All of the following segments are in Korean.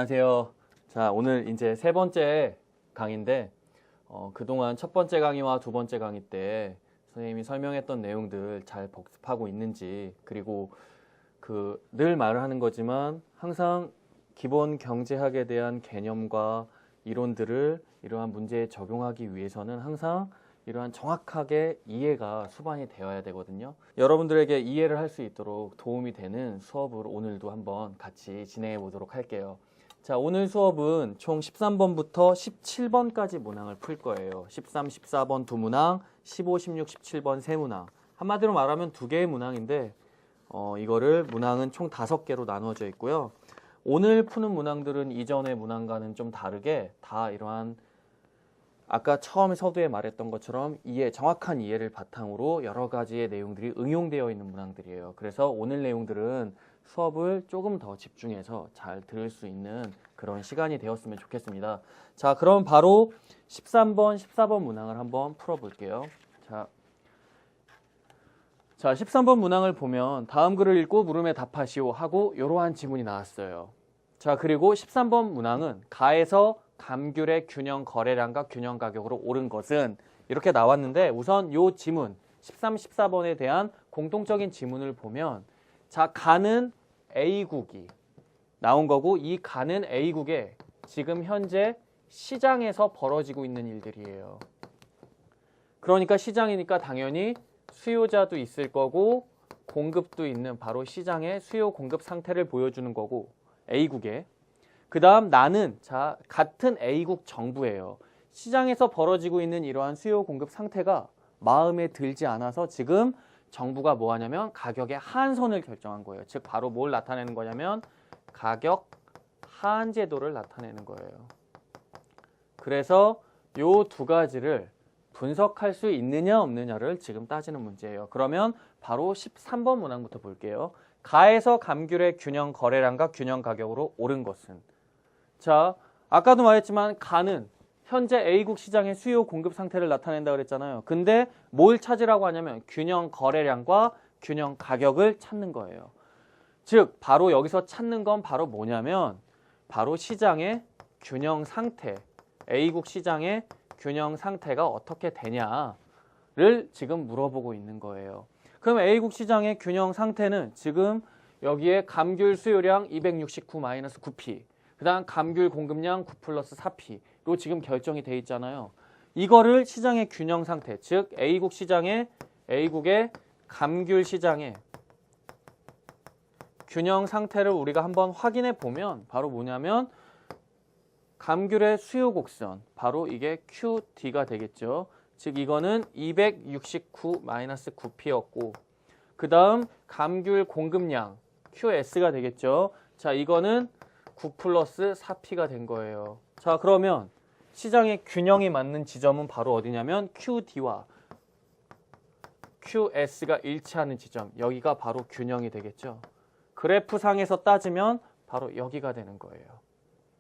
안녕하세요. 자, 오늘 이제 세 번째 강의인데 그동안 첫 번째 강의와 두 번째 강의 때 선생님이 설명했던 내용들 잘 복습하고 있는지, 그리고 늘 말을 하는 거지만 항상 기본 경제학에 대한 개념과 이론들을 이러한 문제에 적용하기 위해서는 항상 이러한 정확하게 이해가 수반이 되어야 되거든요. 여러분들에게 이해를 할 수 있도록 도움이 되는 수업을 오늘도 한번 같이 진행해 보도록 할게요. 자, 오늘 수업은 총 13번부터 17번까지 문항을 풀 거예요. 13, 14번 두 문항, 15, 16, 17번 세 문항. 한마디로 말하면 두 개의 문항인데 이거를 문항은 총 5개로 나누어져 있고요. 오늘 푸는 문항들은 이전의 문항과는 좀 다르게 다 이러한 아까 처음 서두에 말했던 것처럼 정확한 이해를 바탕으로 여러 가지의 내용들이 응용되어 있는 문항들이에요. 그래서 오늘 내용들은 수업을 조금 더 집중해서 잘 들을 수 있는 그런 시간이 되었으면 좋겠습니다. 자, 그럼 바로 13번, 14번 문항을 한번 풀어볼게요. 자, 13번 문항을 보면 다음 글을 읽고 물음에 답하시오 하고 이러한 지문이 나왔어요. 자, 그리고 13번 문항은 가에서 감귤의 균형 거래량과 균형 가격으로 오른 것은 이렇게 나왔는데, 우선 이 지문 13, 14번에 대한 공통적인 지문을 보면, 자, 가는 A국이 나온 거고, 이 가는 A국에 지금 현재 시장에서 벌어지고 있는 일들이에요. 그러니까 시장이니까 당연히 수요자도 있을 거고 공급도 있는 바로 시장의 수요 공급 상태를 보여주는 거고, A국에. 그 다음 나는, 자, 같은 A국 정부예요. 시장에서 벌어지고 있는 이러한 수요 공급 상태가 마음에 들지 않아서 지금 정부가 뭐 하냐면 가격의 하한선을 결정한 거예요. 즉 바로 뭘 나타내는 거냐면 가격 하한 제도를 나타내는 거예요. 그래서 요 두 가지를 분석할 수 있느냐 없느냐를 지금 따지는 문제예요. 그러면 바로 13번 문항부터 볼게요. 가에서 감귤의 균형 거래량과 균형 가격으로 오른 것은, 자, 아까도 말했지만 가는 현재 A국 시장의 수요 공급 상태를 나타낸다 그랬잖아요. 근데 뭘 찾으라고 하냐면 균형 거래량과 균형 가격을 찾는 거예요. 즉 바로 여기서 찾는 건 바로 뭐냐면 바로 시장의 균형 상태, A국 시장의 균형 상태가 어떻게 되냐를 지금 물어보고 있는 거예요. 그럼 A국 시장의 균형 상태는 지금 여기에 감귤 수요량 269-9p, 그 다음 감귤 공급량 9 플러스 4p로 지금 결정이 돼 있잖아요. 이거를 시장의 균형 상태, 즉 A국의 감귤 시장의 균형 상태를 우리가 한번 확인해 보면 바로 뭐냐면 감귤의 수요 곡선, 바로 이게 QD가 되겠죠. 즉 이거는 269-9p였고, 그 다음 감귤 공급량 QS가 되겠죠. 자, 이거는 9 플러스 4p가 된 거예요. 자, 그러면 시장의 균형이 맞는 지점은 바로 어디냐면 QD와 QS가 일치하는 지점, 여기가 바로 균형이 되겠죠. 그래프상에서 따지면 바로 여기가 되는 거예요.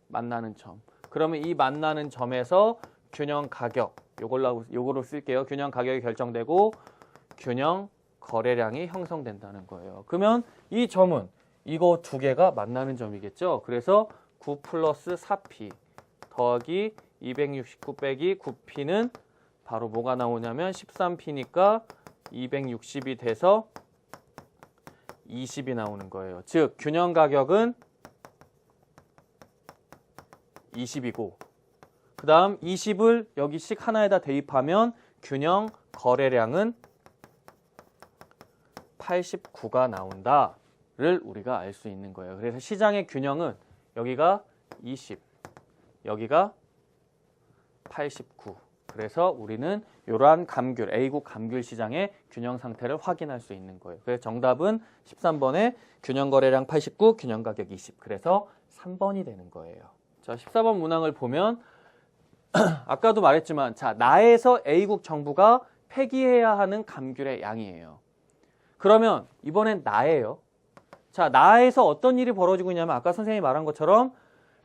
만나는 점. 그러면 이 만나는 점에서 균형 가격, 요걸로 쓸게요. 균형 가격이 결정되고 균형 거래량이 형성된다는 거예요. 그러면 이 점은 이거 두 개가 만나는 점이겠죠. 그래서 9 플러스 4p 더하기 269 빼기 9p는 바로 뭐가 나오냐면 13p니까 260이 돼서 20이 나오는 거예요. 즉 균형 가격은 20이고, 그 다음 20을 여기씩 하나에다 대입하면 균형 거래량은 89가 나온다 를 우리가 알 수 있는 거예요. 그래서 시장의 균형은 여기가 20, 여기가 89. 그래서 우리는 이러한 감귤, A국 감귤 시장의 균형 상태를 확인할 수 있는 거예요. 그래서 정답은 13번에 균형 거래량 89, 균형 가격 20. 그래서 3번이 되는 거예요. 자, 14번 문항을 보면 아까도 말했지만, 자, 나에서 A국 정부가 폐기해야 하는 감귤의 양이에요. 그러면 이번엔 나예요. 자, 나에서 어떤 일이 벌어지고 있냐면 아까 선생님이 말한 것처럼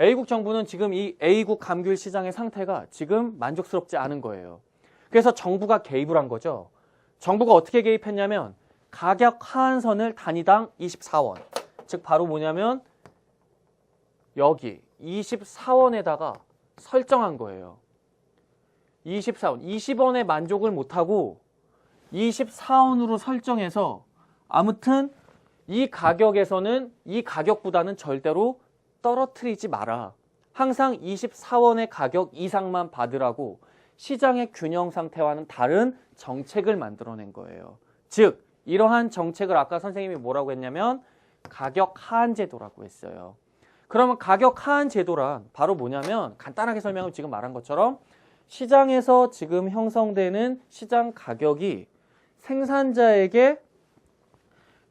A국 정부는 지금 이 A국 감귤 시장의 상태가 지금 만족스럽지 않은 거예요. 그래서 정부가 개입을 한 거죠. 정부가 어떻게 개입했냐면 가격 하한선을 단위당 24원, 즉 바로 뭐냐면 여기 24원에다가 설정한 거예요. 24원. 20원에 만족을 못하고 24원으로 설정해서 아무튼 이 가격에서는 이 가격보다는 절대로 떨어뜨리지 마라. 항상 24원의 가격 이상만 받으라고 시장의 균형 상태와는 다른 정책을 만들어낸 거예요. 즉, 이러한 정책을 아까 선생님이 뭐라고 했냐면 가격 하한 제도라고 했어요. 그러면 가격 하한 제도란 바로 뭐냐면 간단하게 설명을 지금 말한 것처럼 시장에서 지금 형성되는 시장 가격이 생산자에게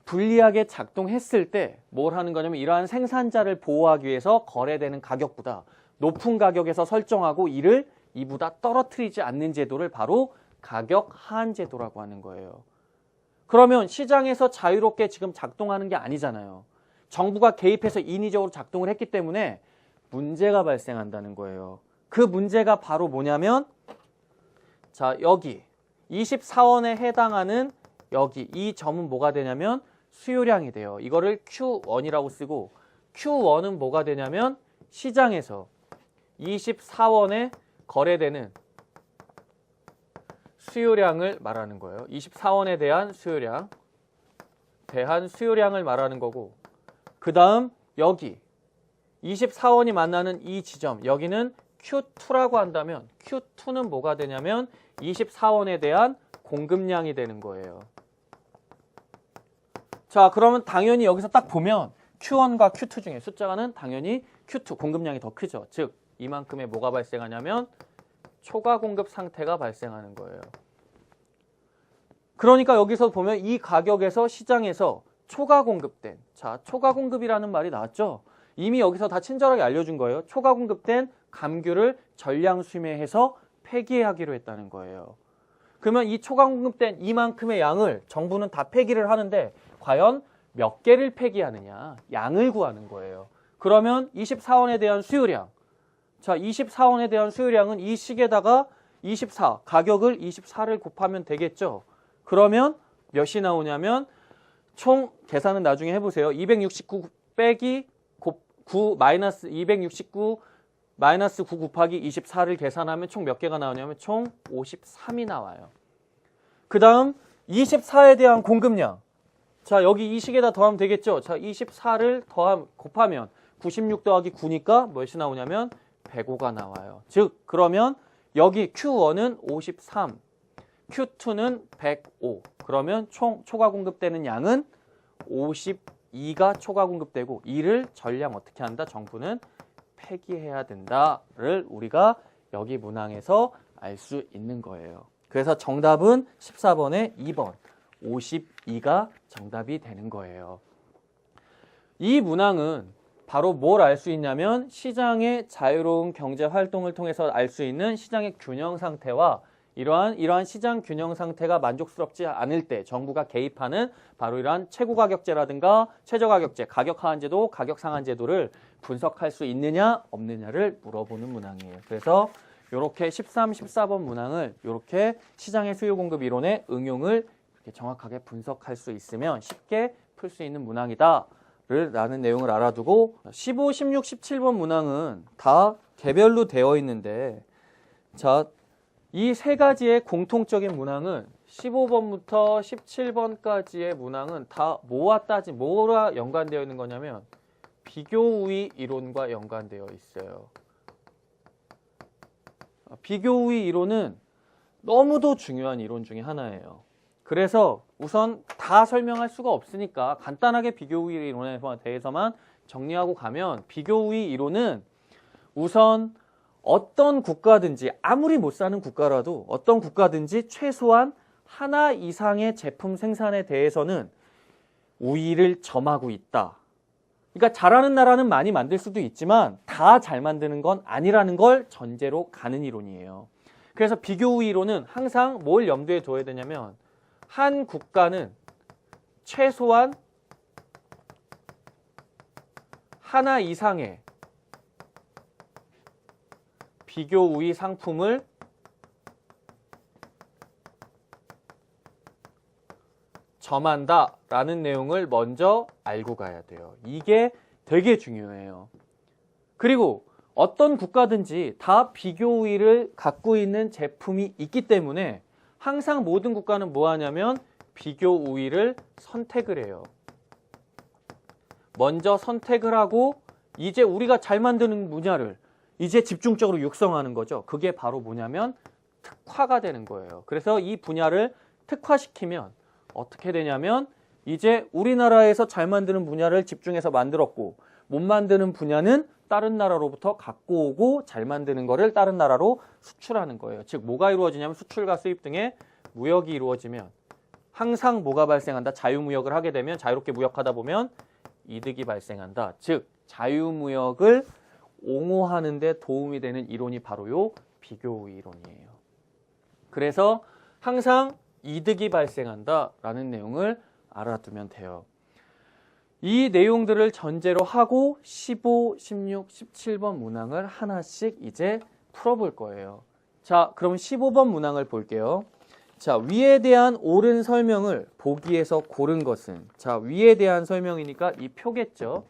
불리하게 작동했을 때 뭘 하는 거냐면 이러한 생산자를 보호하기 위해서 거래되는 가격보다 높은 가격에서 설정하고 이를 이보다 떨어뜨리지 않는 제도를 바로 가격 하한 제도라고 하는 거예요. 그러면 시장에서 자유롭게 지금 작동하는 게 아니잖아요. 정부가 개입해서 인위적으로 작동을 했기 때문에 문제가 발생한다는 거예요. 그 문제가 바로 뭐냐면 자, 여기 24원에 해당하는 여기 이 점은 뭐가 되냐면 수요량이 돼요. 이거를 Q1이라고 쓰고 Q1은 뭐가 되냐면 시장에서 24원에 거래되는 수요량을 말하는 거예요. 24원에 대한 수요량을 말하는 거고 그 다음 여기 24원이 만나는 이 지점 여기는 Q2라고 한다면 Q2는 뭐가 되냐면 24원에 대한 공급량이 되는 거예요. 자, 그러면 당연히 여기서 딱 보면 Q1과 Q2 중에 숫자가는 당연히 Q2 공급량이 더 크죠. 즉 이만큼의 뭐가 발생하냐면 초과 공급 상태가 발생하는 거예요. 그러니까 여기서 보면 이 가격에서 시장에서 초과 공급된 자, 초과 공급이라는 말이 나왔죠. 이미 여기서 다 친절하게 알려준 거예요. 초과 공급된 감귤을 전량 수매해서 폐기하기로 했다는 거예요. 그러면 이 초과 공급된 이만큼의 양을 정부는 다 폐기를 하는데 과연 몇 개를 폐기하느냐? 양을 구하는 거예요. 그러면 24원에 대한 수요량 자, 24원에 대한 수요량은 이 식에다가 24 가격을 24를 곱하면 되겠죠. 그러면 몇이 나오냐면 총 계산은 나중에 해보세요. 269 빼기 9 마이너스 269 마이너스 9 곱하기 24를 계산하면 총 몇 개가 나오냐면 총 53이 나와요. 그 다음 24에 대한 공급량 자, 여기 이 식에다 더하면 되겠죠. 자, 24를 곱하면 96 더하기 9니까 몇이 나오냐면 105가 나와요. 즉 그러면 여기 Q1은 53 Q2는 105 그러면 총 초과 공급되는 양은 52가 초과 공급되고 이를 전량 어떻게 한다? 정부는 폐기해야 된다를 우리가 여기 문항에서 알 수 있는 거예요. 그래서 정답은 14번에 2번 52가 정답이 되는 거예요. 이 문항은 바로 뭘 알 수 있냐면 시장의 자유로운 경제 활동을 통해서 알 수 있는 시장의 균형 상태와 이러한 시장 균형 상태가 만족스럽지 않을 때 정부가 개입하는 바로 이러한 최고가격제라든가 최저가격제, 가격 하한제도, 가격 상한제도를 분석할 수 있느냐 없느냐를 물어보는 문항이에요. 그래서 이렇게 13, 14번 문항을 이렇게 시장의 수요 공급 이론의 응용을 이렇게 정확하게 분석할 수 있으면 쉽게 풀 수 있는 문항이다 라는 내용을 알아두고 15, 16, 17번 문항은 다 개별로 되어 있는데 자, 이 세 가지의 공통적인 문항은 15번부터 17번까지의 문항은 다 뭐와 연관되어 있는 거냐면 비교우위 이론과 연관되어 있어요. 비교우위 이론은 너무도 중요한 이론 중에 하나예요. 그래서 우선 다 설명할 수가 없으니까 간단하게 비교우위 이론에 대해서만 정리하고 가면 비교우위 이론은 우선 어떤 국가든지 아무리 못 사는 국가라도 어떤 국가든지 최소한 하나 이상의 제품 생산에 대해서는 우위를 점하고 있다. 그러니까 잘하는 나라는 많이 만들 수도 있지만 다 잘 만드는 건 아니라는 걸 전제로 가는 이론이에요. 그래서 비교우위 이론은 항상 뭘 염두에 둬야 되냐면 한 국가는 최소한 하나 이상의 비교 우위 상품을 점한다라는 내용을 먼저 알고 가야 돼요. 이게 되게 중요해요. 그리고 어떤 국가든지 다 비교 우위를 갖고 있는 제품이 있기 때문에 항상 모든 국가는 뭐 하냐면 비교 우위를 선택을 해요. 먼저 선택을 하고 이제 우리가 잘 만드는 분야를 이제 집중적으로 육성하는 거죠. 그게 바로 뭐냐면 특화가 되는 거예요. 그래서 이 분야를 특화시키면 어떻게 되냐면 이제 우리나라에서 잘 만드는 분야를 집중해서 만들었고 못 만드는 분야는 다른 나라로부터 갖고 오고 잘 만드는 거를 다른 나라로 수출하는 거예요. 즉 뭐가 이루어지냐면 수출과 수입 등의 무역이 이루어지면 항상 뭐가 발생한다? 자유무역을 하게 되면 자유롭게 무역하다 보면 이득이 발생한다. 즉 자유무역을 옹호하는 데 도움이 되는 이론이 바로 요 비교우위 이론이에요. 그래서 항상 이득이 발생한다라는 내용을 알아두면 돼요. 이 내용들을 전제로 하고 15, 16, 17번 문항을 하나씩 이제 풀어볼 거예요. 자, 그럼 15번 문항을 볼게요. 자, 위에 대한 옳은 설명을 보기에서 고른 것은, 자, 위에 대한 설명이니까 이 표겠죠.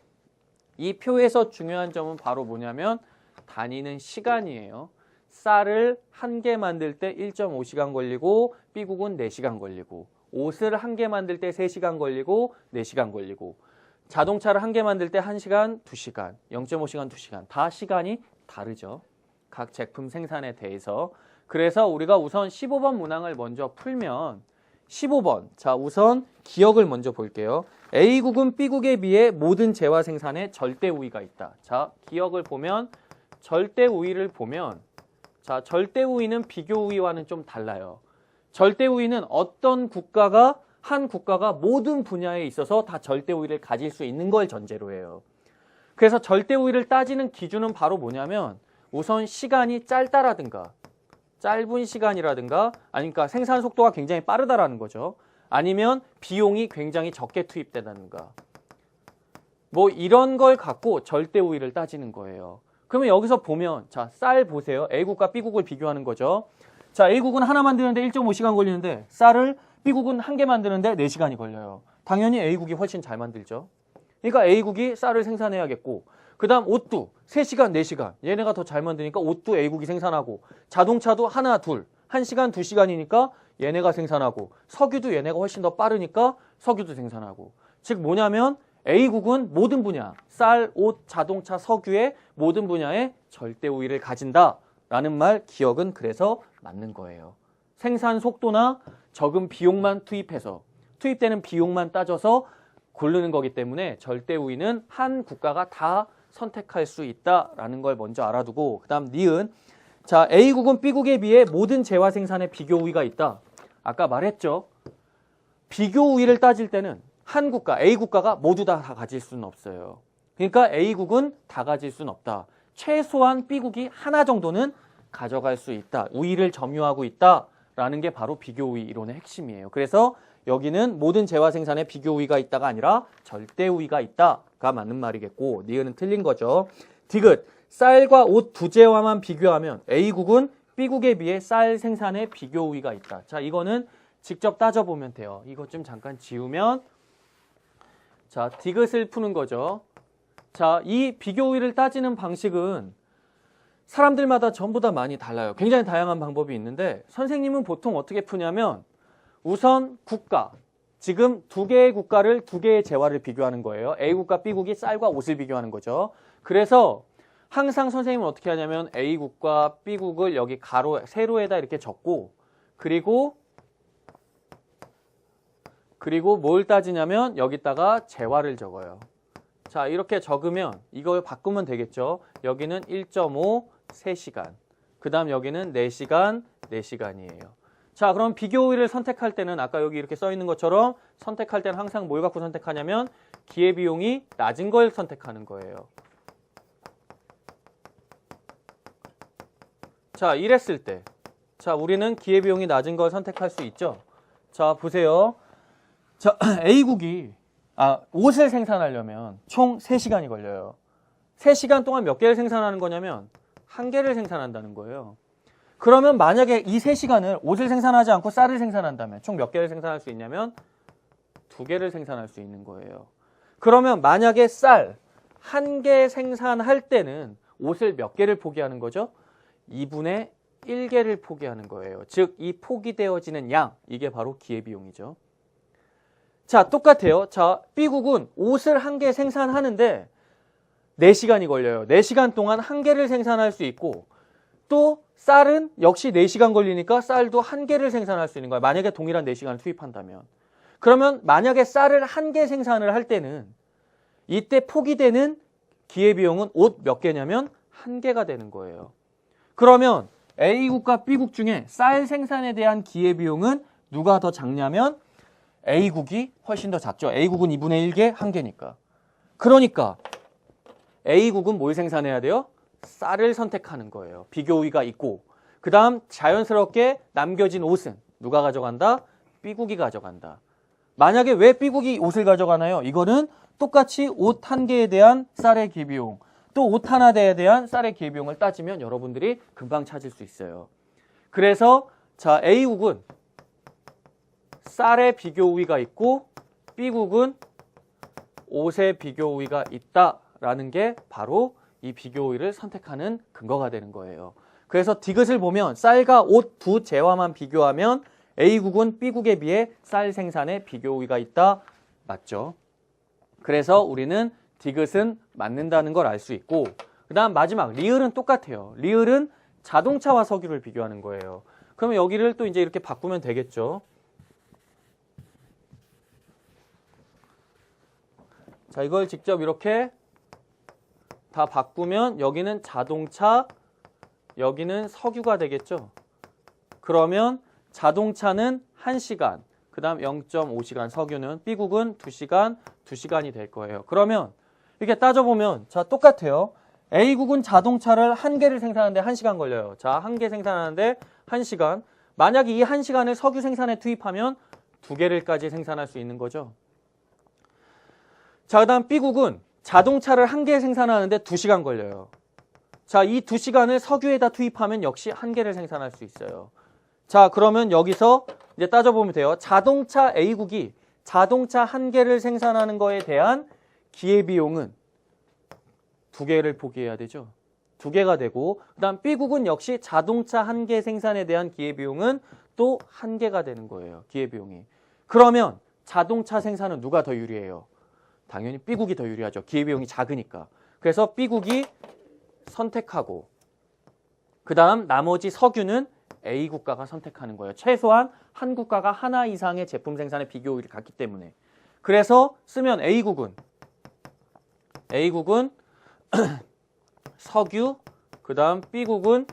이 표에서 중요한 점은 바로 뭐냐면 다니는 시간이에요. 쌀을 한 개 만들 때 1.5시간 걸리고 삐국은 4시간 걸리고 옷을 한 개 만들 때 3시간 걸리고 4시간 걸리고 자동차를 한 개 만들 때 1시간, 2시간, 0.5시간, 2시간 다 시간이 다르죠. 각 제품 생산에 대해서. 그래서 우리가 우선 15번 문항을 먼저 풀면 15번, 자 우선 기억을 먼저 볼게요. A국은 B국에 비해 모든 재화 생산에 절대 우위가 있다. 자, 기억을 보면 절대 우위를 보면 자, 절대 우위는 비교 우위와는 좀 달라요. 절대 우위는 어떤 국가가 한 국가가 모든 분야에 있어서 다 절대 우위를 가질 수 있는 걸 전제로 해요. 그래서 절대 우위를 따지는 기준은 바로 뭐냐면 우선 시간이 짧다라든가 짧은 시간이라든가 아니니까 생산 속도가 굉장히 빠르다라는 거죠. 아니면 비용이 굉장히 적게 투입되다든가 뭐 이런 걸 갖고 절대 우위를 따지는 거예요. 그러면 여기서 보면 자, 쌀 보세요. A국과 B국을 비교하는 거죠. 자, A국은 하나 만드는데 1.5시간 걸리는데 쌀을 B국은 한 개 만드는데 4시간이 걸려요. 당연히 A국이 훨씬 잘 만들죠. 그러니까 A국이 쌀을 생산해야겠고 그 다음 옷도 3시간, 4시간 얘네가 더 잘 만드니까 옷도 A국이 생산하고 자동차도 하나, 둘 1시간, 2시간이니까 얘네가 생산하고 석유도 얘네가 훨씬 더 빠르니까 석유도 생산하고 즉 뭐냐면 A국은 모든 분야 쌀, 옷, 자동차, 석유의 모든 분야에 절대 우위를 가진다라는 말 기억은 그래서 맞는 거예요. 생산 속도나 적은 비용만 투입해서 투입되는 비용만 따져서 고르는 거기 때문에 절대 우위는 한 국가가 다 선택할 수 있다라는 걸 먼저 알아두고 그 다음 니은 자 A국은 B국에 비해 모든 재화 생산에 비교 우위가 있다. 아까 말했죠. 비교 우위를 따질 때는 한 국가 A국가가 모두 다 가질 수는 없어요. 그러니까 A국은 다 가질 수는 없다. 최소한 B국이 하나 정도는 가져갈 수 있다. 우위를 점유하고 있다라는 게 바로 비교 우위 이론의 핵심이에요. 그래서 여기는 모든 재화 생산에 비교 우위가 있다가 아니라 절대 우위가 있다가 맞는 말이겠고 니은은 틀린 거죠. 디귿 쌀과 옷 두 재화만 비교하면 A국은 B국에 비해 쌀 생산에 비교 우위가 있다. 자, 이거는 직접 따져보면 돼요. 이것 좀 잠깐 지우면 자, 디귿을 푸는 거죠. 자, 이 비교 우위를 따지는 방식은 사람들마다 전부 다 많이 달라요. 굉장히 다양한 방법이 있는데 선생님은 보통 어떻게 푸냐면 우선 국가, 지금 두 개의 국가를 두 개의 재화를 비교하는 거예요. A국과 B국이 쌀과 옷을 비교하는 거죠. 그래서 항상 선생님은 어떻게 하냐면 A국과 B국을 여기 가로, 세로에다 이렇게 적고 그리고 뭘 따지냐면 여기다가 재화를 적어요. 자, 이렇게 적으면 이걸 바꾸면 되겠죠. 여기는 1.5, 3시간. 그 다음 여기는 4시간, 4시간이에요. 자, 그럼 비교 우위를 선택할 때는 아까 여기 이렇게 써 있는 것처럼 선택할 때는 항상 뭘 갖고 선택하냐면 기회비용이 낮은 걸 선택하는 거예요. 자, 이랬을 때 자, 우리는 기회비용이 낮은 걸 선택할 수 있죠. 자, 보세요. 자, A국이 옷을 생산하려면 총 3시간이 걸려요. 3시간 동안 몇 개를 생산하는 거냐면 1개를 생산한다는 거예요. 그러면 만약에 이 3시간을 옷을 생산하지 않고 쌀을 생산한다면 총 몇 개를 생산할 수 있냐면 2개를 생산할 수 있는 거예요. 그러면 만약에 쌀 한 개 생산할 때는 옷을 몇 개를 포기하는 거죠? 2분의 1개를 포기하는 거예요. 즉, 이 포기되어지는 양, 이게 바로 기회비용이죠. 자, 똑같아요. 자, B국은 옷을 한 개 생산하는데 4시간이 걸려요. 4시간 동안 한 개를 생산할 수 있고, 또 쌀은 역시 4시간 걸리니까 쌀도 한 개를 생산할 수 있는 거예요. 만약에 동일한 4시간을 투입한다면. 그러면 만약에 쌀을 한 개 생산을 할 때는 이때 포기되는 기회비용은 옷 몇 개냐면 한 개가 되는 거예요. 그러면 A국과 B국 중에 쌀 생산에 대한 기회비용은 누가 더 작냐면 A국이 훨씬 더 작죠. A국은 2분의 1개, 한 개니까. 그러니까 A국은 뭘 생산해야 돼요? 쌀을 선택하는 거예요. 비교 우위가 있고, 그 다음 자연스럽게 남겨진 옷은 누가 가져간다? B국이 가져간다. 만약에 왜 B국이 옷을 가져가나요? 이거는 똑같이 옷 한 개에 대한 쌀의 기회비용, 또 옷 하나에 대한 쌀의 기회비용을 따지면 여러분들이 금방 찾을 수 있어요. 그래서 자, A국은 쌀의 비교 우위가 있고 B국은 옷의 비교 우위가 있다라는 게 바로 이 비교 우위를 선택하는 근거가 되는 거예요. 그래서 디귿을 보면 쌀과 옷 두 재화만 비교하면 A국은 B국에 비해 쌀 생산에 비교 우위가 있다. 맞죠? 그래서 우리는 디귿은 맞는다는 걸 알 수 있고, 그 다음 마지막 리을은 똑같아요. 리을은 자동차와 석유를 비교하는 거예요. 그러면 여기를 또 이제 이렇게 바꾸면 되겠죠. 자, 이걸 직접 이렇게 다 바꾸면 여기는 자동차, 여기는 석유가 되겠죠. 그러면 자동차는 1시간, 그 다음 0.5시간, 석유는 B국은 2시간, 2시간이 될 거예요. 그러면 이렇게 따져보면 자, 똑같아요. A국은 자동차를 한 개를 생산하는데 1시간 걸려요. 자, 한 개 생산하는데 1시간. 만약에 이 1시간을 석유 생산에 투입하면 2개를까지 생산할 수 있는 거죠. 자, 그 다음 B국은 자동차를 한 개 생산하는데 2시간 걸려요. 자, 이 2시간을 석유에다 투입하면 역시 한 개를 생산할 수 있어요. 자, 그러면 여기서 이제 따져보면 돼요. 자동차 A국이 자동차 한 개를 생산하는 거에 대한 기회비용은 2개를 포기해야 되죠. 2개가 되고, 그 다음 B국은 역시 자동차 한 개 생산에 대한 기회비용은 또 1개가 되는 거예요. 기회비용이. 그러면 자동차 생산은 누가 더 유리해요? 당연히 B국이 더 유리하죠. 기회비용이 작으니까. 그래서 B국이 선택하고, 그 다음 나머지 석유는 A국가가 선택하는 거예요. 최소한 한 국가가 하나 이상의 제품 생산에 비교 우위를 갖기 때문에. 그래서 쓰면 A국은 석유, 그 다음 B국은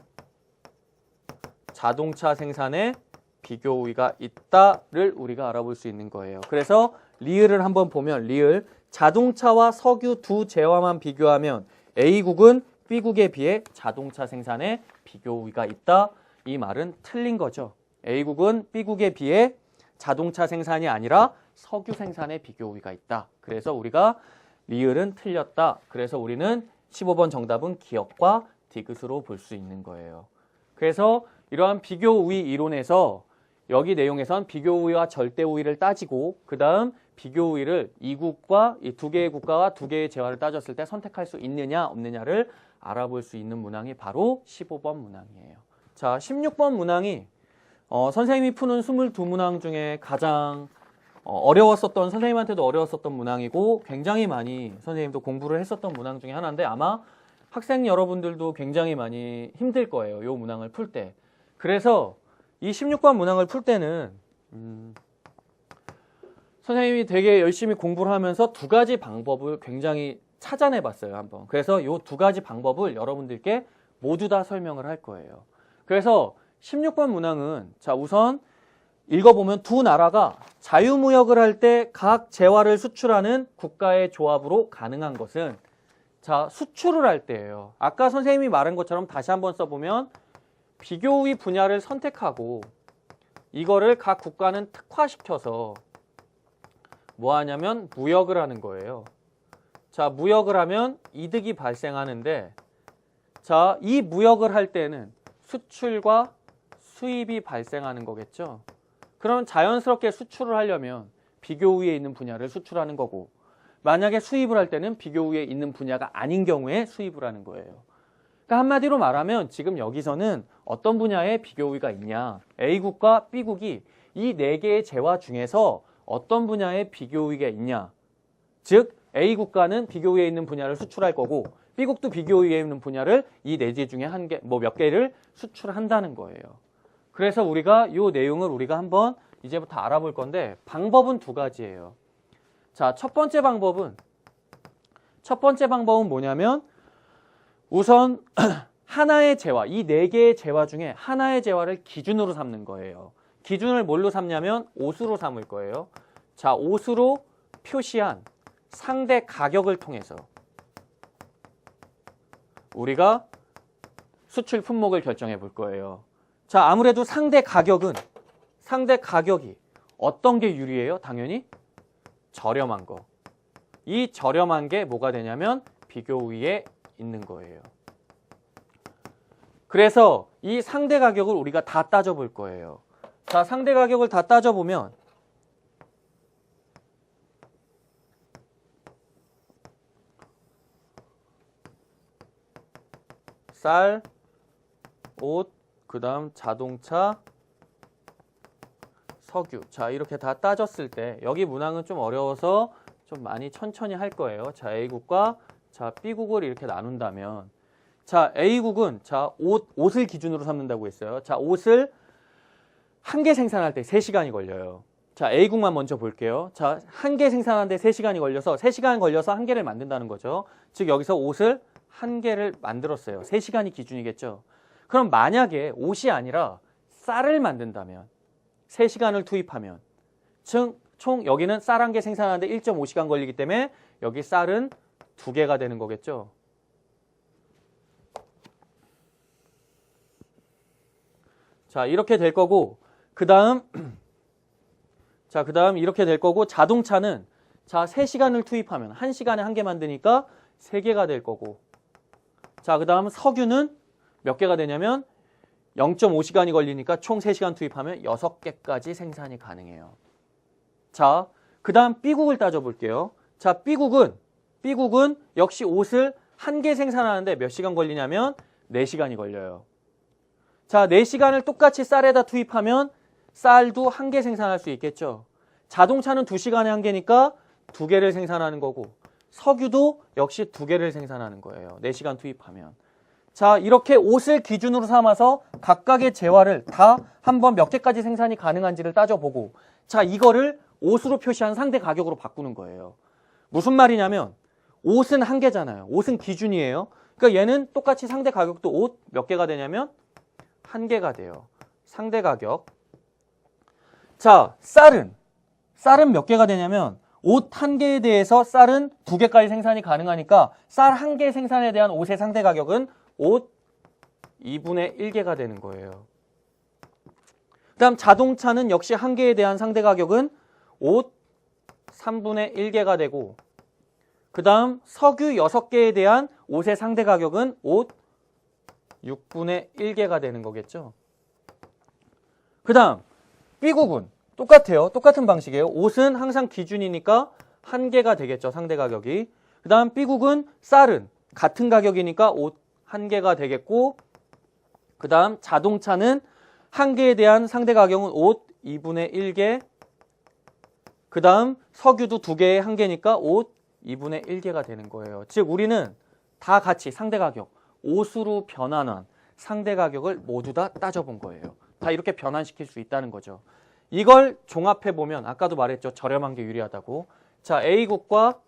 자동차 생산에 비교 우위가 있다를 우리가 알아볼 수 있는 거예요. 그래서 리을을 한번 보면 리을 자동차와 석유 두 재화만 비교하면 A국은 B국에 비해 자동차 생산에 비교 우위가 있다. 이 말은 틀린 거죠. A국은 B국에 비해 자동차 생산이 아니라 석유 생산에 비교 우위가 있다. 그래서 우리가 리을은 틀렸다. 그래서 우리는 15번 정답은 기역과 디귿으로 볼 수 있는 거예요. 그래서 이러한 비교 우위 이론에서 여기 내용에선 비교 우위와 절대 우위를 따지고, 그 다음 비교 우위를 이국과 이 2개의 국가와 2개의 재화를 따졌을 때 선택할 수 있느냐 없느냐를 알아볼 수 있는 문항이 바로 15번 문항이에요. 자, 16번 문항이 선생님이 푸는 22문항 중에 가장 어려웠었던, 선생님한테도 어려웠었던 문항이고 굉장히 많이 선생님도 공부를 했었던 문항 중에 하나인데 아마 학생 여러분들도 굉장히 많이 힘들 거예요. 이 문항을 풀 때. 그래서 이 16번 문항을 풀 때는 선생님이 되게 열심히 공부를 하면서 2가지 방법을 굉장히 찾아내 봤어요, 한번. 그래서 이 2가지 방법을 여러분들께 모두 다 설명을 할 거예요. 그래서 16번 문항은 자, 우선 읽어보면 두 나라가 자유무역을 할 때 각 재화를 수출하는 국가의 조합으로 가능한 것은 자, 수출을 할 때예요. 아까 선생님이 말한 것처럼 다시 한번 써보면 비교 우위 분야를 선택하고 이거를 각 국가는 특화시켜서 뭐 하냐면 무역을 하는 거예요. 자, 무역을 하면 이득이 발생하는데 자, 이 무역을 할 때는 수출과 수입이 발생하는 거겠죠. 그러면 자연스럽게 수출을 하려면 비교 우위에 있는 분야를 수출하는 거고, 만약에 수입을 할 때는 비교우위에 있는 분야가 아닌 경우에 수입을 하는 거예요. 그러니까 한마디로 말하면 지금 여기서는 어떤 분야에 비교우위가 있냐, A국과 B국이 이 네 개의 재화 중에서 어떤 분야에 비교우위가 있냐, 즉 A국가는 비교우위에 있는 분야를 수출할 거고 B국도 비교우위에 있는 분야를 이 네 개 중에 한 개, 뭐 몇 개를 수출한다는 거예요. 그래서 우리가 이 내용을 우리가 한번 이제부터 알아볼 건데 방법은 두 가지예요. 자, 첫 번째 방법은 뭐냐면 우선 하나의 재화, 이 네 개의 재화 중에 하나의 재화를 기준으로 삼는 거예요. 기준을 뭘로 삼냐면 옷으로 삼을 거예요. 자, 옷으로 표시한 상대 가격을 통해서 우리가 수출 품목을 결정해 볼 거예요. 자, 아무래도 상대 가격이 어떤 게 유리해요? 당연히 저렴한 거. 이 저렴한 게 뭐가 되냐면 비교우위에 있는 거예요. 그래서 이 상대 가격을 우리가 다 따져볼 거예요. 자, 상대 가격을 다 따져보면 쌀, 옷, 그 다음 자동차, 석유. 자, 이렇게 다 따졌을 때 여기 문항은 좀 어려워서 좀 많이 천천히 할 거예요. 자, A국과 자, B국을 이렇게 나눈다면 자, A국은 자, 옷을 기준으로 삼는다고 했어요. 자, 옷을 한 개 생산할 때 3시간이 걸려요. 자, A국만 먼저 볼게요. 자, 한 개 생산하는데 3시간이 걸려서 3시간 걸려서 한 개를 만든다는 거죠. 즉 여기서 옷을 한 개를 만들었어요. 3시간이 기준이겠죠. 그럼 만약에 옷이 아니라 쌀을 만든다면 3시간을 투입하면 총 여기는 쌀 한 개 생산하는데 1.5시간 걸리기 때문에 여기 쌀은 2개가 되는 거겠죠. 자, 이렇게 될 거고 그 다음 이렇게 될 거고 자동차는 자, 3시간을 투입하면 1시간에 한 개 만드니까 3개가 될 거고 자, 그 다음 석유는 몇 개가 되냐면 0.5시간이 걸리니까 총 3시간 투입하면 6개까지 생산이 가능해요. 자, 그 다음 B국을 따져볼게요. 자, B국은 역시 옷을 한 개 생산하는데 몇 시간 걸리냐면 4시간이 걸려요. 자, 4시간을 똑같이 쌀에다 투입하면 쌀도 한 개 생산할 수 있겠죠. 자동차는 2시간에 한 개니까 2개를 생산하는 거고 석유도 역시 2개를 생산하는 거예요. 4시간 투입하면. 자, 이렇게 옷을 기준으로 삼아서 각각의 재화를 다 한번 몇 개까지 생산이 가능한지를 따져보고 자, 이거를 옷으로 표시한 상대 가격으로 바꾸는 거예요. 무슨 말이냐면 옷은 한 개잖아요. 옷은 기준이에요. 그러니까 얘는 똑같이 상대 가격도 옷 몇 개가 되냐면 한 개가 돼요. 상대 가격. 자, 쌀은 몇 개가 되냐면 옷 한 개에 대해서 쌀은 2개까지 생산이 가능하니까 쌀 한 개 생산에 대한 옷의 상대 가격은 옷 2분의 1개가 되는 거예요. 그 다음 자동차는 역시 한 개에 대한 상대 가격은 옷 3분의 1개가 되고 그 다음 석유 6개에 대한 옷의 상대 가격은 옷 6분의 1개가 되는 거겠죠. 그 다음 B국은 똑같아요. 똑같은 방식이에요. 옷은 항상 기준이니까 한 개가 되겠죠. 상대 가격이. 그 다음 B국은 쌀은 같은 가격이니까 옷 한 개가 되겠고 그 다음 자동차는 한 개에 대한 상대 가격은 옷 2분의 1개 그 다음 석유도 2개에 한 개니까 옷 2분의 1개가 되는 거예요. 즉 우리는 다 같이 상대 가격 옷으로 변환한 상대 가격을 모두 다 따져본 거예요. 다 이렇게 변환시킬 수 있다는 거죠. 이걸 종합해보면 아까도 말했죠. 저렴한 게 유리하다고. 자, A국과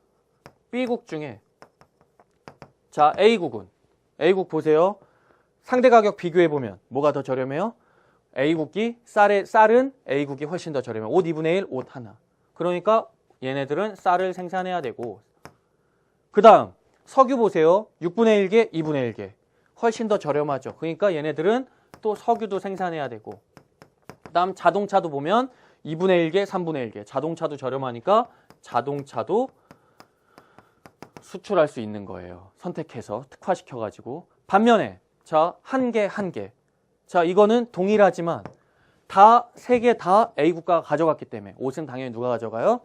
B국 중에 자, A국 보세요. 상대 가격 비교해보면 뭐가 더 저렴해요? 쌀은 A국이 훨씬 더 저렴해요. 옷 2분의 1, 옷 하나. 그러니까 얘네들은 쌀을 생산해야 되고 그 다음 석유 보세요. 6분의 1개, 2분의 1개. 훨씬 더 저렴하죠. 그러니까 얘네들은 또 석유도 생산해야 되고 그 다음 자동차도 보면 2분의 1개, 3분의 1개. 자동차도 저렴하니까 자동차도 수출할 수 있는 거예요. 선택해서 특화시켜가지고. 반면에 자, 한 개. 자, 이거는 동일하지만 다 세 개 다 A국가가 가져갔기 때문에 옷은 당연히 누가 가져가요?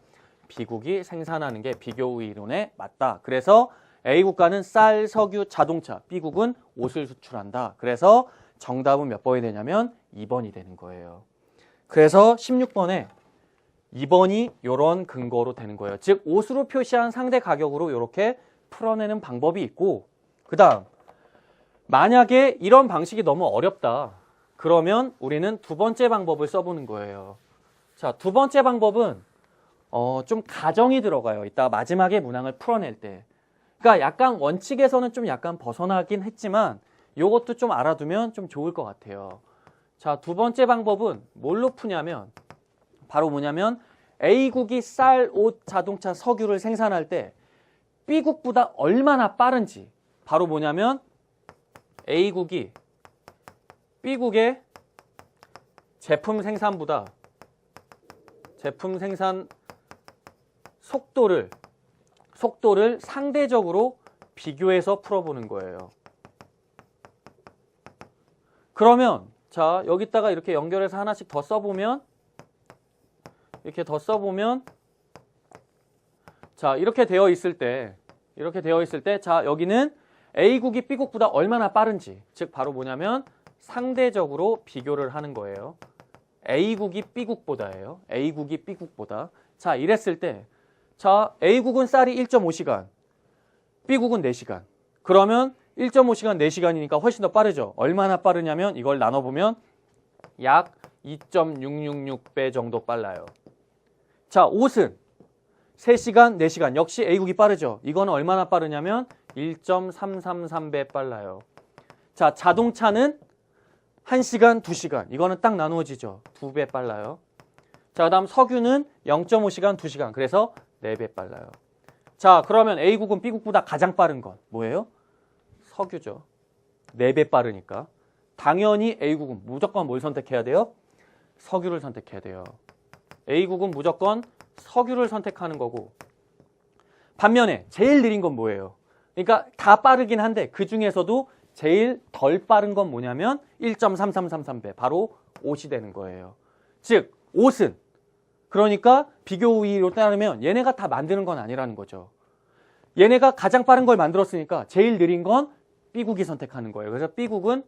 B국이 생산하는 게 비교우위 이론에 맞다. 그래서 A국가는 쌀, 석유, 자동차, B국은 옷을 수출한다. 그래서 정답은 몇 번이 되냐면 2번이 되는 거예요. 그래서 16번에 2번이 이런 근거로 되는 거예요. 즉 옷으로 표시한 상대 가격으로 이렇게 풀어내는 방법이 있고, 그 다음 만약에 이런 방식이 너무 어렵다. 그러면 우리는 두 번째 방법을 써보는 거예요. 자, 두 번째 방법은 좀 가정이 들어가요. 이따 마지막에 문항을 풀어낼 때. 그러니까 약간 원칙에서는 좀 약간 벗어나긴 했지만 이것도 좀 알아두면 좀 좋을 것 같아요. 자, 두 번째 방법은 뭘로 푸냐면 바로 뭐냐면 A국이 쌀, 옷, 자동차, 석유를 생산할 때 B국보다 얼마나 빠른지, 바로 뭐냐면 A국이 B국의 제품 생산보다 제품 생산 속도를 상대적으로 비교해서 풀어보는 거예요. 그러면 자, 여기다가 이렇게 연결해서 하나씩 더 써보면 자, 이렇게 되어 있을 때 자, 여기는 A국이 B국보다 얼마나 빠른지, 즉 바로 뭐냐면 상대적으로 비교를 하는 거예요. A국이 B국보다예요. A국이 B국보다. 자, 이랬을 때 자, A국은 쌀이 1.5시간, B국은 4시간. 그러면 1.5시간, 4시간이니까 훨씬 더 빠르죠. 얼마나 빠르냐면 이걸 나눠보면 약 2.666배 정도 빨라요. 자, 옷은 3시간, 4시간. 역시 A국이 빠르죠. 이거는 얼마나 빠르냐면 1.333배 빨라요. 자, 자동차는 1시간, 2시간. 이거는 딱 나누어지죠. 2배 빨라요. 자, 그 다음 석유는 0.5시간, 2시간. 그래서 4배 빨라요. 자, 그러면 A국은 B국보다 가장 빠른 건 뭐예요? 석유죠. 4배 빠르니까. 당연히 A국은 무조건 뭘 선택해야 돼요? 석유를 선택해야 돼요. A국은 무조건 석유를 선택하는 거고, 반면에 제일 느린 건 뭐예요? 그러니까 다 빠르긴 한데 그 중에서도 제일 덜 빠른 건 뭐냐면 1.3333배, 바로 옷이 되는 거예요. 즉 옷은, 그러니까 비교 우위로 따르면 얘네가 다 만드는 건 아니라는 거죠. 얘네가 가장 빠른 걸 만들었으니까 제일 느린 건 B국이 선택하는 거예요. 그래서 B국은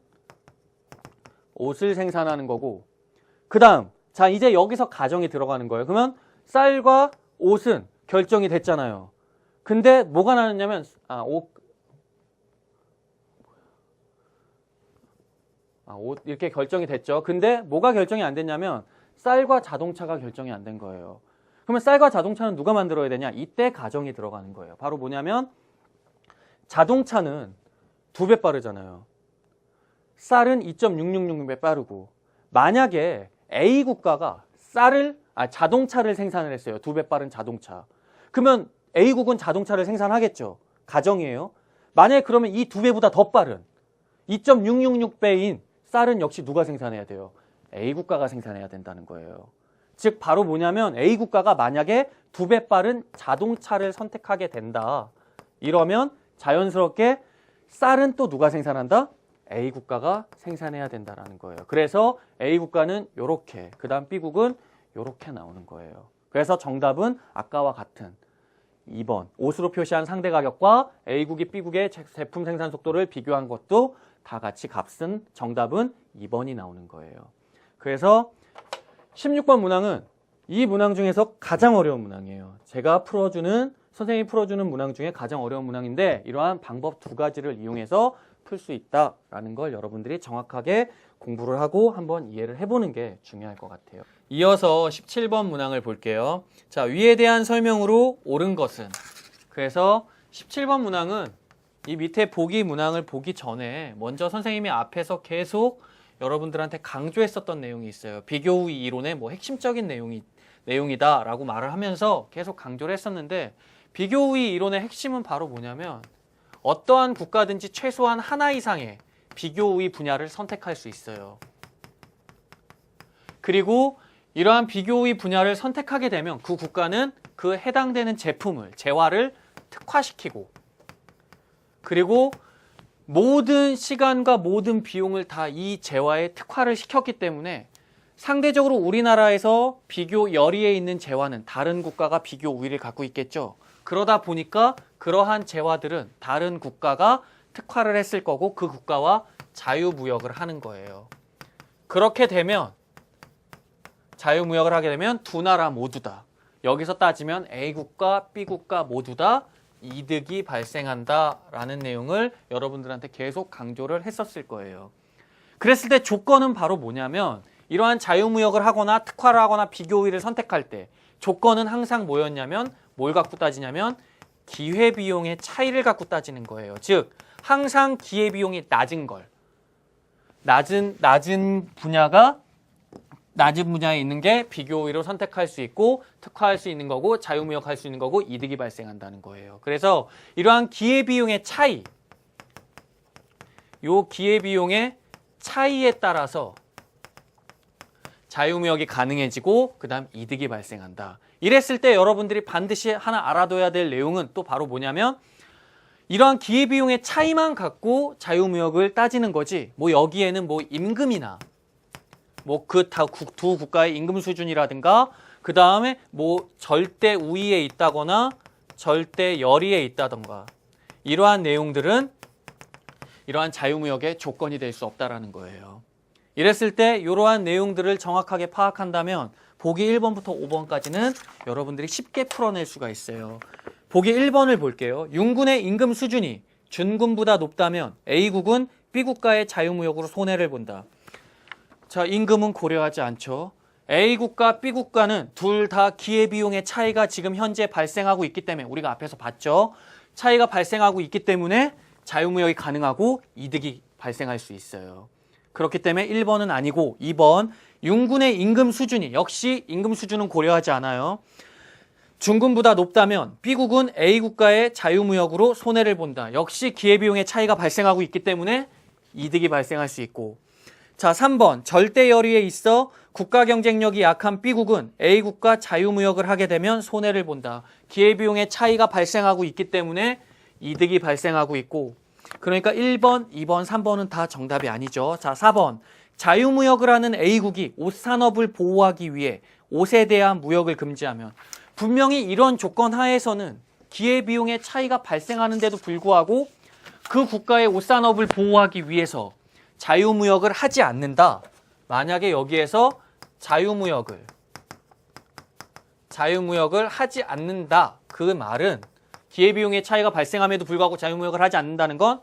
옷을 생산하는 거고, 그 다음 자, 이제 여기서 가정이 들어가는 거예요. 그러면 쌀과 옷은 결정이 됐잖아요. 근데 뭐가 나느냐면 옷 이렇게 결정이 됐죠. 근데 뭐가 결정이 안 됐냐면 쌀과 자동차가 결정이 안 된 거예요. 그러면 쌀과 자동차는 누가 만들어야 되냐? 이때 가정이 들어가는 거예요. 바로 뭐냐면 자동차는 2배 빠르잖아요. 쌀은 2.666배 빠르고, 만약에 A 국가가 자동차를 생산을 했어요. 2배 빠른 자동차. 그러면 A국은 자동차를 생산하겠죠. 가정이에요. 만약에 그러면 이 2배보다 더 빠른 2.666배인 쌀은 역시 누가 생산해야 돼요? A국가가 생산해야 된다는 거예요. 즉 바로 뭐냐면 A국가가 만약에 2배 빠른 자동차를 선택하게 된다. 이러면 자연스럽게 쌀은 또 누가 생산한다? A국가가 생산해야 된다는 거예요. 그래서 A국가는 요렇게, 그 다음 B국은 요렇게 나오는 거예요. 그래서 정답은 아까와 같은 2번, 옷으로 표시한 상대 가격과 A국이 B국의 제품 생산 속도를 비교한 것도 다 같이 값은 정답은 2번이 나오는 거예요. 그래서 16번 문항은 이 문항 중에서 가장 어려운 문항이에요. 선생님이 풀어주는 문항 중에 가장 어려운 문항인데, 이러한 방법 2가지를 이용해서 풀 수 있다라는 걸 여러분들이 정확하게 공부를 하고 한번 이해를 해보는 게 중요할 것 같아요. 이어서 17번 문항을 볼게요. 자, 위에 대한 설명으로 옳은 것은, 그래서 17번 문항은 이 밑에 보기 문항을 보기 전에 먼저 선생님이 앞에서 계속 여러분들한테 강조했었던 내용이 있어요. 비교 우위 이론의 핵심적인 내용이다라고 말을 하면서 계속 강조를 했었는데, 비교 우위 이론의 핵심은 바로 뭐냐면 어떠한 국가든지 최소한 하나 이상의 비교 우위 분야를 선택할 수 있어요. 그리고 이러한 비교 우위 분야를 선택하게 되면 그 국가는 그 해당되는 재화를 특화시키고, 그리고 모든 시간과 모든 비용을 다 이 재화에 특화를 시켰기 때문에 상대적으로 우리나라에서 비교 열의에 있는 재화는 다른 국가가 비교 우위를 갖고 있겠죠. 그러다 보니까 그러한 재화들은 다른 국가가 특화를 했을 거고 그 국가와 자유무역을 하는 거예요. 그렇게 되면 자유무역을 하게 되면 두 나라 모두 다 여기서 따지면 A국가, B국가 모두 다 이득이 발생한다라는 내용을 여러분들한테 계속 강조를 했었을 거예요. 그랬을 때 조건은 바로 뭐냐면 이러한 자유무역을 하거나 특화를 하거나 비교 우위를 선택할 때 조건은 항상 뭐였냐면 뭘 갖고 따지냐면 기회비용의 차이를 갖고 따지는 거예요. 즉 항상 기회비용이 낮은 걸 낮은 분야에 있는 게 비교 우위로 선택할 수 있고 특화할 수 있는 거고 자유무역할 수 있는 거고 이득이 발생한다는 거예요. 그래서 이러한 기회비용의 차이 요 기회비용의 차이에 따라서 자유무역이 가능해지고 그 다음 이득이 발생한다. 이랬을 때 여러분들이 반드시 하나 알아둬야 될 내용은 또 바로 뭐냐면 이러한 기회비용의 차이만 갖고 자유무역을 따지는 거지 뭐 여기에는 뭐 임금이나 뭐 그 두 국가의 임금 수준이라든가 그 다음에 뭐 절대 우위에 있다거나 절대 열의에 있다던가 이러한 내용들은 이러한 자유무역의 조건이 될 수 없다라는 거예요. 이랬을 때 이러한 내용들을 정확하게 파악한다면 보기 1번부터 5번까지는 여러분들이 쉽게 풀어낼 수가 있어요. 보기 1번을 볼게요. 윤군의 임금 수준이 준군보다 높다면 A국은 B국가의 자유무역으로 손해를 본다. 자, 임금은 고려하지 않죠. A국가, B국가는 둘 다 기회비용의 차이가 지금 현재 발생하고 있기 때문에 우리가 앞에서 봤죠. 차이가 발생하고 있기 때문에 자유무역이 가능하고 이득이 발생할 수 있어요. 그렇기 때문에 1번은 아니고 2번 윤군의 임금 수준이 역시 임금 수준은 고려하지 않아요. 준군보다 높다면 B국은 A국가의 자유무역으로 손해를 본다. 역시 기회비용의 차이가 발생하고 있기 때문에 이득이 발생할 수 있고 자 3번 절대 열의에 있어 국가 경쟁력이 약한 B국은 A국가 자유무역을 하게 되면 손해를 본다. 기회비용의 차이가 발생하고 있기 때문에 이득이 발생하고 있고 그러니까 1번, 2번, 3번은 다 정답이 아니죠. 자 4번 자유무역을 하는 A국이 옷산업을 보호하기 위해 옷에 대한 무역을 금지하면 분명히 이런 조건 하에서는 기회비용의 차이가 발생하는데도 불구하고 그 국가의 옷산업을 보호하기 위해서 자유무역을 하지 않는다. 만약에 여기에서 자유무역을 하지 않는다. 그 말은 기회비용의 차이가 발생함에도 불구하고 자유무역을 하지 않는다는 건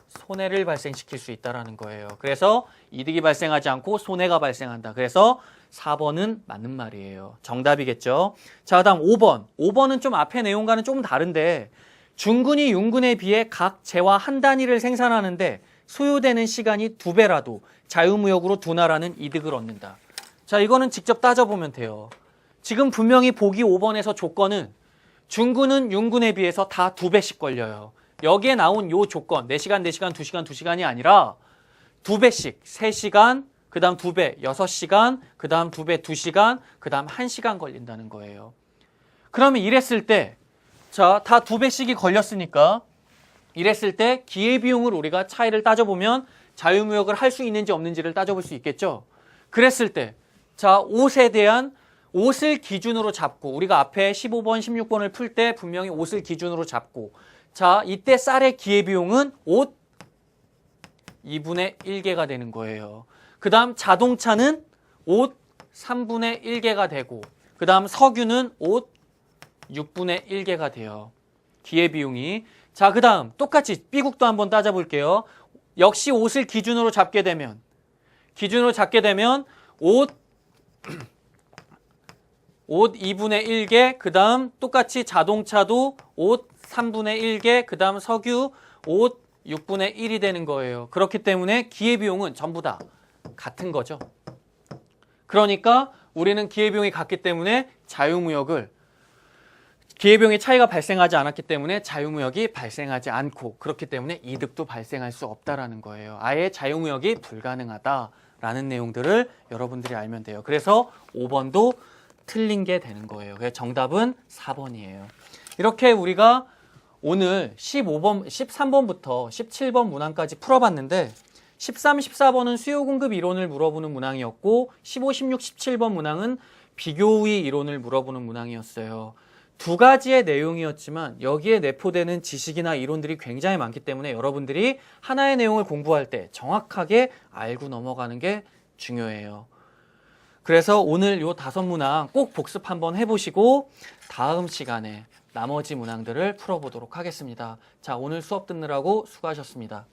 손해를 발생시킬 수 있다는 거예요. 그래서 이득이 발생하지 않고 손해가 발생한다. 그래서 4번은 맞는 말이에요. 정답이겠죠. 자, 다음 5번. 5번은 좀 앞의 내용과는 좀 다른데 준군이 윤군에 비해 각 재화 한 단위를 생산하는데 소요되는 시간이 2배라도 자유무역으로 두 나라는 이득을 얻는다. 자, 이거는 직접 따져보면 돼요. 지금 분명히 보기 5번에서 조건은 준군은 윤군에 비해서 다 2배씩 걸려요. 여기에 나온 요 조건 4시간, 4시간, 2시간, 2시간이 아니라 2배씩 3시간, 그 다음 2배 6시간, 그 다음 2배 2시간, 그 다음 1시간 걸린다는 거예요. 그러면 이랬을 때 자, 다 2배씩이 걸렸으니까 이랬을 때 기회비용을 우리가 차이를 따져보면 자유무역을 할 수 있는지 없는지를 따져볼 수 있겠죠. 그랬을 때 자, 옷을 기준으로 잡고 우리가 앞에 15번, 16번을 풀 때 분명히 옷을 기준으로 잡고 자, 이때 쌀의 기회비용은 옷 2분의 1개가 되는 거예요. 그 다음 자동차는 옷 3분의 1개가 되고 그 다음 석유는 옷 6분의 1개가 돼요. 기회비용이. 자, 그 다음 똑같이 B국도 한번 따져볼게요. 역시 옷을 기준으로 잡게 되면 옷 2분의 1개, 그 다음 똑같이 자동차도 옷 3분의 1개, 그 다음 석유 옷 6분의 1이 되는 거예요. 그렇기 때문에 기회비용은 전부 다 같은 거죠. 그러니까 우리는 기회비용이 같기 때문에 기회비용의 차이가 발생하지 않았기 때문에 자유무역이 발생하지 않고 그렇기 때문에 이득도 발생할 수 없다라는 거예요. 아예 자유무역이 불가능하다라는 내용들을 여러분들이 알면 돼요. 그래서 5번도 틀린 게 되는 거예요. 그래서 정답은 4번이에요. 이렇게 우리가 오늘 13번부터 17번 문항까지 풀어봤는데 13, 14번은 수요 공급 이론을 물어보는 문항이었고 15, 16, 17번 문항은 비교 우위 이론을 물어보는 문항이었어요. 두 가지의 내용이었지만 여기에 내포되는 지식이나 이론들이 굉장히 많기 때문에 여러분들이 하나의 내용을 공부할 때 정확하게 알고 넘어가는 게 중요해요. 그래서 오늘 요 5문항 꼭 복습 한번 해보시고 다음 시간에 나머지 문항들을 풀어보도록 하겠습니다. 자, 오늘 수업 듣느라고 수고하셨습니다.